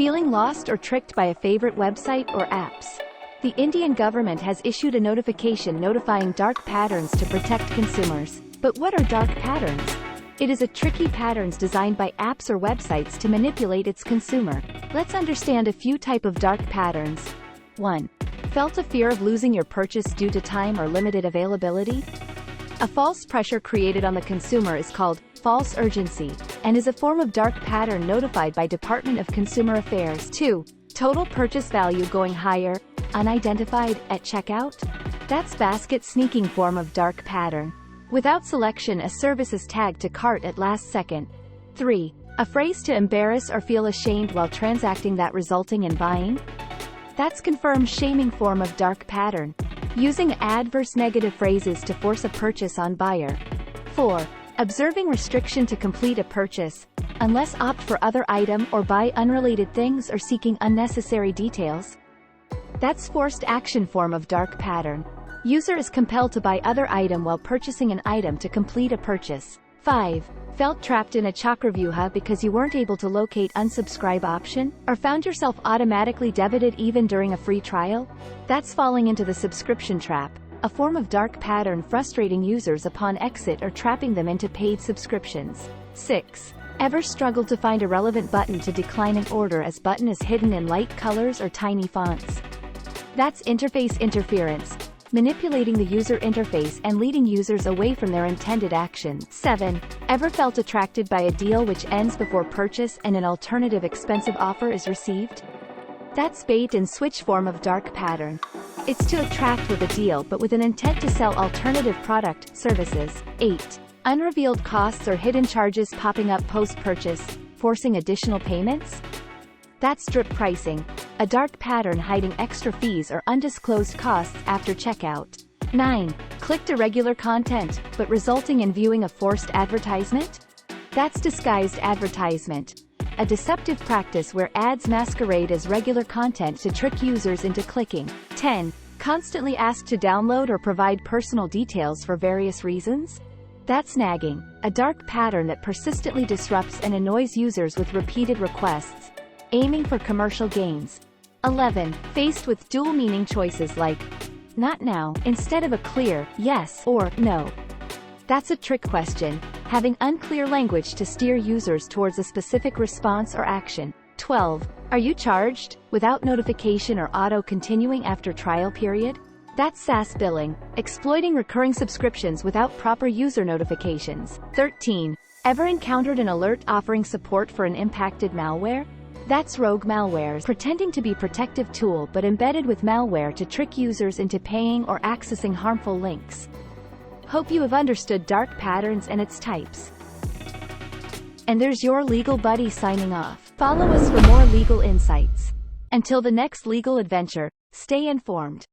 Feeling lost or tricked by a favorite website or apps? The Indian government has issued a notification notifying dark patterns to protect consumers. But what are dark patterns? It is a tricky patterns designed by apps or websites to manipulate its consumer. Let's understand a few types of dark patterns. 1. Felt a fear of losing your purchase due to time or limited availability? A false pressure created on the consumer is called false urgency, and is a form of dark pattern notified by Department of Consumer Affairs. 2. Total purchase value going higher, unidentified, at checkout? That's basket sneaking form of dark pattern. Without selection, a service is tagged to cart at last second. 3. A phrase to embarrass or feel ashamed while transacting that resulting in buying? That's confirmed shaming form of dark pattern, using adverse negative phrases to force a purchase on buyer. 4. Observing restriction to complete a purchase, unless opt for other item or buy unrelated things or seeking unnecessary details. That's forced action form of dark pattern. User is compelled to buy other item while purchasing an item to complete a purchase. 5. Felt trapped in a chakravyuha because you weren't able to locate unsubscribe option, or found yourself automatically debited even during a free trial? That's falling into the subscription trap, a form of dark pattern frustrating users upon exit or trapping them into paid subscriptions. 6. Ever struggled to find a relevant button to decline an order as button is hidden in light colors or tiny fonts? That's interface interference, manipulating the user interface and leading users away from their intended action. 7. Ever felt attracted by a deal which ends before purchase and an alternative expensive offer is received? That's bait and switch form of dark pattern. It's to attract with a deal but with an intent to sell alternative product, services. 8. Unrevealed costs or hidden charges popping up post-purchase, forcing additional payments? That's drip pricing, a dark pattern hiding extra fees or undisclosed costs after checkout. 9. Clicked irregular content, but resulting in viewing a forced advertisement? That's disguised advertisement, a deceptive practice where ads masquerade as regular content to trick users into clicking. 10. Constantly asked to download or provide personal details for various reasons? That's nagging, a dark pattern that persistently disrupts and annoys users with repeated requests, aiming for commercial gains. 11. Faced with dual-meaning choices like, not now, instead of a clear, yes, or, no. That's a trick question, having unclear language to steer users towards a specific response or action. 12. Are you charged, without notification or auto-continuing after trial period? That's SaaS billing, exploiting recurring subscriptions without proper user notifications. 13. Ever encountered an alert offering support for an impacted malware? That's rogue malwares, pretending to be protective tool but embedded with malware to trick users into paying or accessing harmful links. Hope you have understood dark patterns and its types. And there's your legal buddy signing off. Follow us for more legal insights. Until the next legal adventure, stay informed.